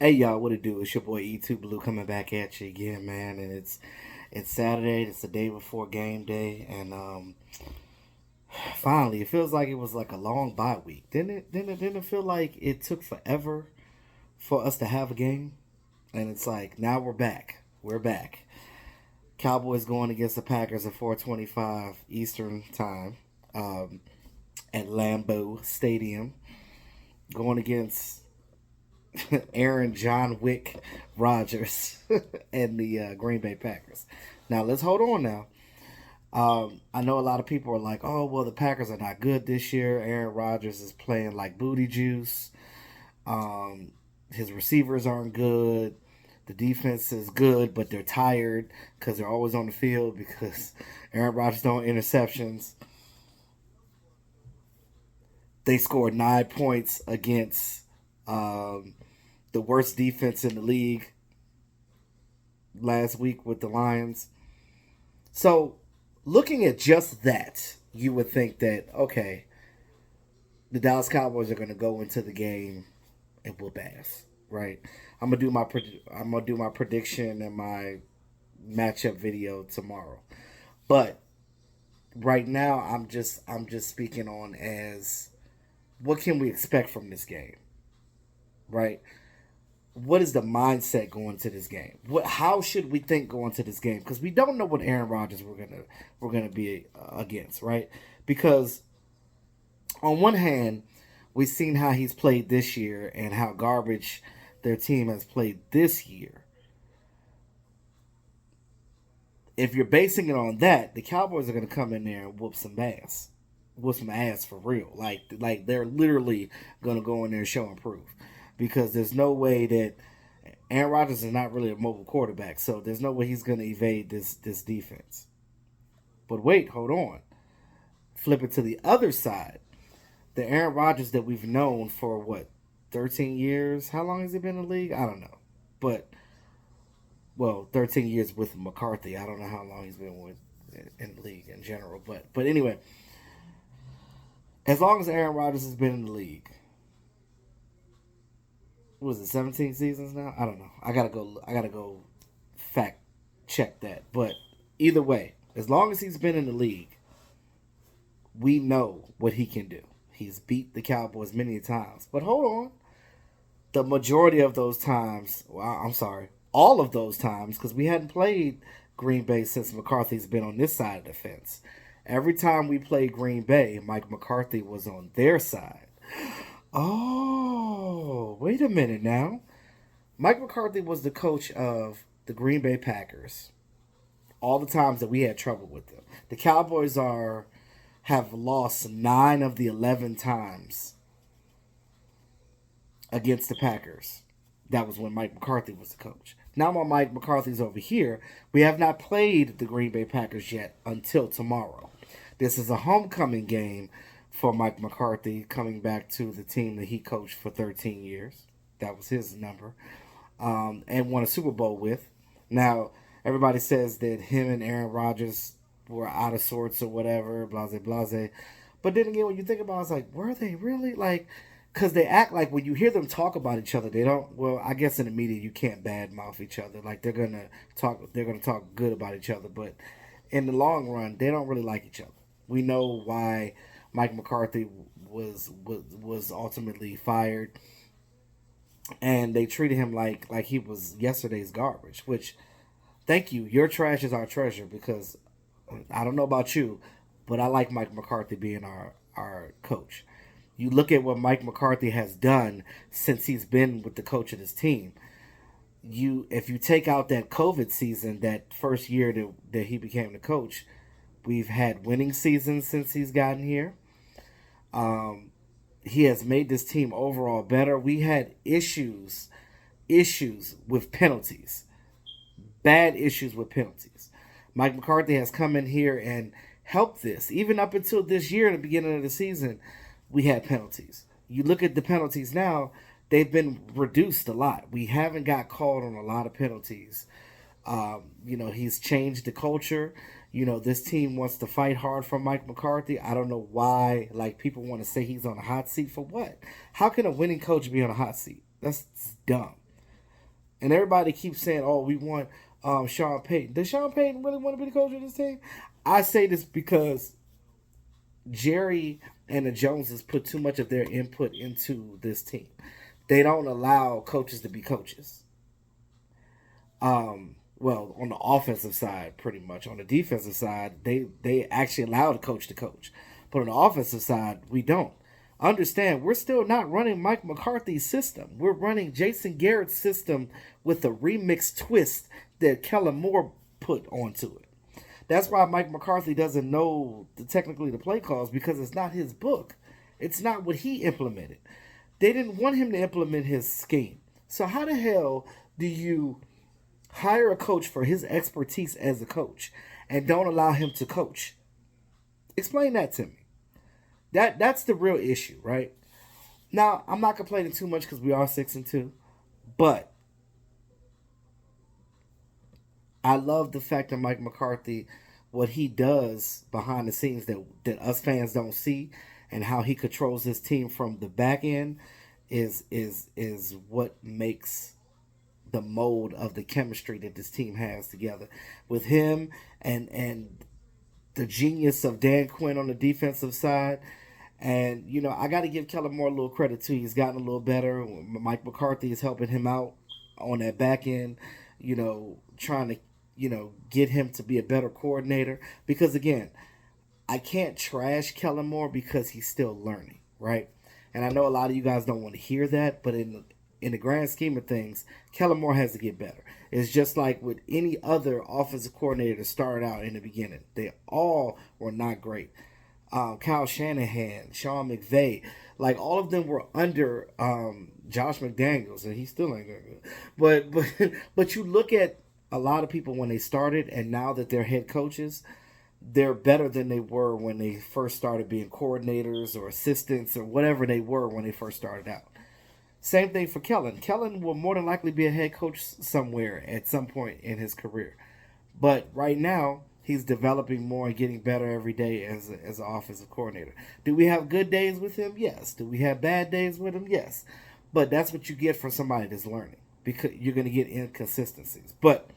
Hey y'all, what it do? It's your boy E2 Blue coming back at you again, man. And it's Saturday. It's the day before game day, and finally, it feels like it was like a long bye week. Didn't it feel like it took forever for us to have a game? And it's like now we're back. We're back. Cowboys going against the Packers at 4:25 Eastern time at Lambeau Stadium, going against Aaron John Wick Rodgers and the Green Bay Packers. Now let's hold on now. I know a lot of people are like, "Oh, well, the Packers are not good this year. Aaron Rodgers is playing like booty juice. Um, his receivers aren't good. The defense is good, but they're tired because they're always on the field because Aaron Rodgers don't interceptions. They scored 9 points against um, the worst defense in the league last week with the Lions. So, looking at just that, you would think that okay, the Dallas Cowboys are going to go into the game and whoop ass, right? I'm gonna do my prediction and my matchup video tomorrow. But right now, I'm just speaking on as what can we expect from this game, right? What is the mindset going to this game? How should we think going to this game? Because we don't know what Aaron Rodgers we're gonna be against, right? Because on one hand, we've seen how he's played this year and how garbage their team has played this year. If you're basing it on that, the Cowboys are gonna come in there and whoop some ass for real. Like they're literally gonna go in there and show and prove, because there's no way that Aaron Rodgers is not really a mobile quarterback, so there's no way he's gonna evade this defense. But wait, hold on. Flip it to the other side. The Aaron Rodgers that we've known for what, 13 years? How long has he been in the league? I don't know, but well, 13 years with McCarthy. I don't know how long he's been with in the league in general, but anyway, as long as Aaron Rodgers has been in the league, what was it, 17 seasons now? I don't know. I gotta go fact check that. But either way, as long as he's been in the league, we know what he can do. He's beat the Cowboys many times. But hold on, the majority of those times, well, I'm sorry, all of those times, because we hadn't played Green Bay since McCarthy's been on this side of the fence. Every time we played Green Bay, Mike McCarthy was on their side. Oh, wait a minute now. Mike McCarthy was the coach of the Green Bay Packers all the times that we had trouble with them. The Cowboys are have lost 9 of the 11 times against the Packers. That was when Mike McCarthy was the coach. Now while Mike McCarthy's over here, we have not played the Green Bay Packers yet until tomorrow. This is a homecoming game for Mike McCarthy, coming back to the team that he coached for 13 years. That was his number. And won a Super Bowl with. Now, everybody says that him and Aaron Rodgers were out of sorts or whatever, blase, blase. But then again, when you think about it, it's like, were they really? Like, because they act like when you hear them talk about each other, they don't. Well, I guess in the media you can't badmouth each other. Like they're gonna talk good about each other, but in the long run, they don't really like each other. We know why Mike McCarthy was ultimately fired, and they treated him like he was yesterday's garbage. Which, thank you, your trash is our treasure. Because I don't know about you, but I like Mike McCarthy being our coach. You look at what Mike McCarthy has done since he's been with the coach of this team. If you take out that COVID season, that first year that he became the coach, we've had winning seasons since he's gotten here. Um, he has made this team overall better. We had issues with penalties, bad issues with penalties. Mike McCarthy has come in here and helped this. Even up until this year, at the beginning of the season, we had penalties. You look at the penalties now, they've been reduced a lot. We haven't got called on a lot of penalties. He's changed the culture. This team wants to fight hard for Mike McCarthy. I don't know why. Like, people want to say he's on a hot seat for what? How can a winning coach be on a hot seat? That's dumb. And everybody keeps saying, "Oh, we want Sean Payton." Does Sean Payton really want to be the coach of this team? I say this because Jerry and the Joneses put too much of their input into this team. They don't allow coaches to be coaches. Well, on the offensive side, pretty much. On the defensive side, they actually allow the coach to coach. But on the offensive side, we don't. Understand, we're still not running Mike McCarthy's system. We're running Jason Garrett's system with a remixed twist that Kellen Moore put onto it. That's why Mike McCarthy doesn't know technically the play calls, because it's not his book. It's not what he implemented. They didn't want him to implement his scheme. So how the hell do you hire a coach for his expertise as a coach and don't allow him to coach? Explain that to me. That's the real issue, right? Now, I'm not complaining too much because we are 6-2, but I love the fact that Mike McCarthy, what he does behind the scenes that us fans don't see, and how he controls his team from the back end is what makes the mold of the chemistry that this team has together with him and the genius of Dan Quinn on the defensive side. And, I got to give Kellen Moore a little credit, too. He's gotten a little better. Mike McCarthy is helping him out on that back end, trying to, get him to be a better coordinator. Because, again, I can't trash Kellen Moore because he's still learning, right? And I know a lot of you guys don't want to hear that, but in the grand scheme of things, Kellen Moore has to get better. It's just like with any other offensive coordinator that started out in the beginning. They all were not great. Kyle Shanahan, Sean McVay, like all of them were under Josh McDaniels, and he still ain't good. But you look at a lot of people when they started, and now that they're head coaches, they're better than they were when they first started being coordinators or assistants or whatever they were when they first started out. Same thing for Kellen. Kellen will more than likely be a head coach somewhere at some point in his career. But right now, he's developing more and getting better every day as an offensive coordinator. Do we have good days with him? Yes. Do we have bad days with him? Yes. But that's what you get from somebody that's learning, because you're going to get inconsistencies. But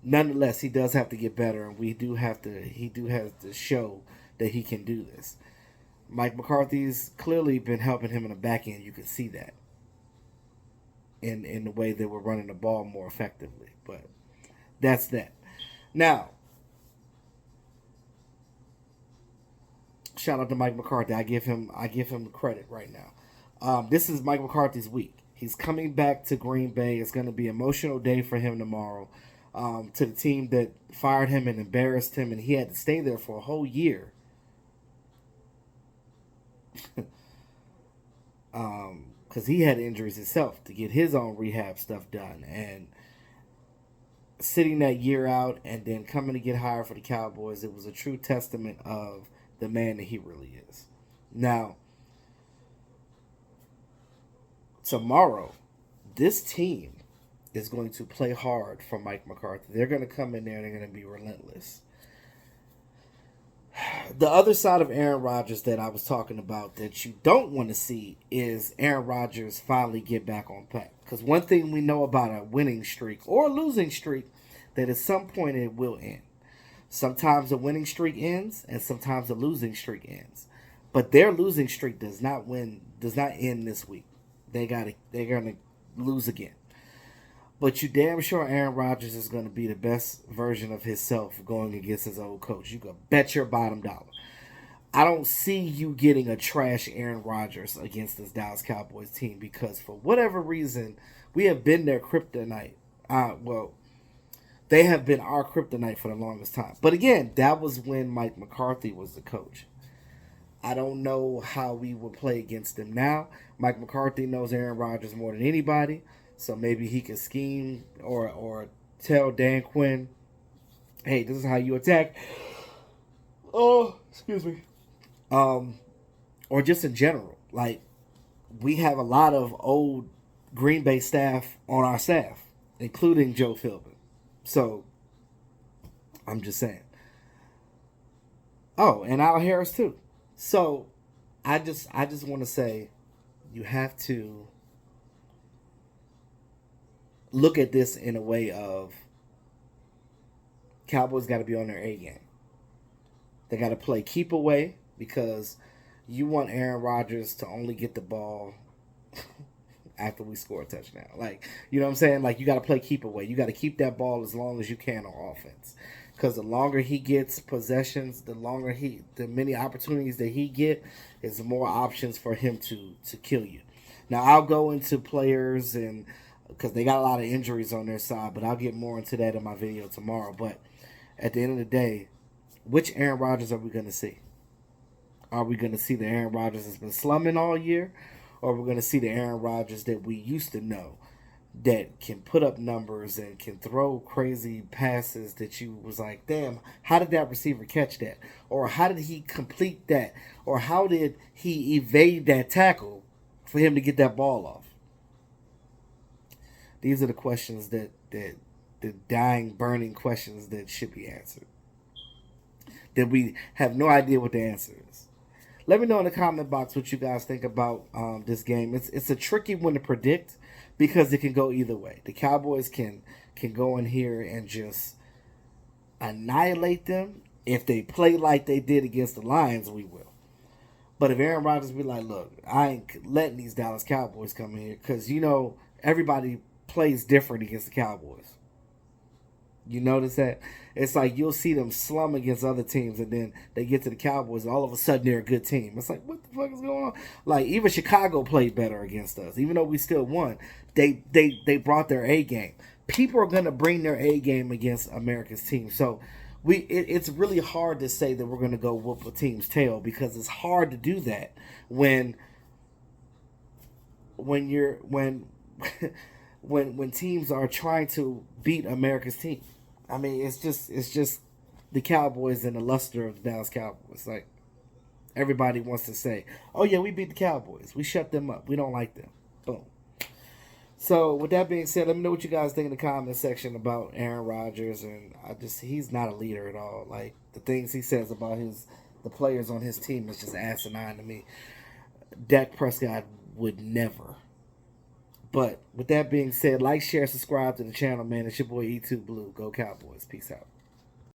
nonetheless, he does have to get better, and he do have to show that he can do this. Mike McCarthy's clearly been helping him in the back end. You can see that in the way that we're running the ball more effectively. But that's that. Now, shout out to Mike McCarthy. I give him the credit right now. This is Mike McCarthy's week. He's coming back to Green Bay. It's going to be an emotional day for him tomorrow. To the team that fired him and embarrassed him, and he had to stay there for a whole year. Because he had injuries himself to get his own rehab stuff done. And sitting that year out and then coming to get hired for the Cowboys, it was a true testament of the man that he really is. Now, tomorrow, this team is going to play hard for Mike McCarthy. They're going to come in there and they're going to be relentless. The other side of Aaron Rodgers that I was talking about that you don't want to see is Aaron Rodgers finally get back on track. Because one thing we know about a winning streak or a losing streak, that at some point it will end. Sometimes a winning streak ends and sometimes a losing streak ends. But their losing streak does not end this week. They're going to lose again. But you damn sure Aaron Rodgers is going to be the best version of himself going against his old coach. You can bet your bottom dollar. I don't see you getting a trash Aaron Rodgers against this Dallas Cowboys team, because for whatever reason, we have been their kryptonite. They have been our kryptonite for the longest time. But again, that was when Mike McCarthy was the coach. I don't know how we will play against them now. Mike McCarthy knows Aaron Rodgers more than anybody. So maybe he can scheme or tell Dan Quinn, hey, this is how you attack. Oh, excuse me. Or just in general. Like, we have a lot of old Green Bay staff on our staff, including Joe Philbin. So, I'm just saying. Oh, and Al Harris too. So, I just want to say, you have to look at this in a way of Cowboys got to be on their A game. They got to play keep away because you want Aaron Rodgers to only get the ball after we score a touchdown. Like, you know what I'm saying? Like, you got to play keep away. You got to keep that ball as long as you can on offense. Because the longer he gets possessions, the many opportunities that he get, is the more options for him to kill you. Now, I'll go into players and because they got a lot of injuries on their side, but I'll get more into that in my video tomorrow. But at the end of the day, which Aaron Rodgers are we going to see? Are we going to see the Aaron Rodgers that's been slumming all year? Or are we going to see the Aaron Rodgers that we used to know that can put up numbers and can throw crazy passes that you was like, damn, how did that receiver catch that? Or how did he complete that? Or how did he evade that tackle for him to get that ball off? These are the questions that the dying, burning questions that should be answered. That we have no idea what the answer is. Let me know in the comment box what you guys think about this game. It's a tricky one to predict because it can go either way. The Cowboys can go in here and just annihilate them. If they play like they did against the Lions, we will. But if Aaron Rodgers be like, look, I ain't letting these Dallas Cowboys come in here because, you know, everybody plays different against the Cowboys. You notice that? It's like you'll see them slum against other teams and then they get to the Cowboys and all of a sudden they're a good team. It's like, what the fuck is going on? Like, even Chicago played better against us. Even though we still won, they brought their A game. People are going to bring their A game against America's team. So it's really hard to say that we're going to go whoop a team's tail because it's hard to do that when you're when teams are trying to beat America's team. I mean, it's just the Cowboys and the luster of the Dallas Cowboys. Like, everybody wants to say, oh yeah, we beat the Cowboys. We shut them up. We don't like them. Boom. So with that being said, let me know what you guys think in the comment section about Aaron Rodgers. And he's not a leader at all. Like, the things he says about the players on his team is just asinine to me. Dak Prescott would never. But with that being said, like, share, subscribe to the channel, man. It's your boy E2 Blue. Go Cowboys. Peace out.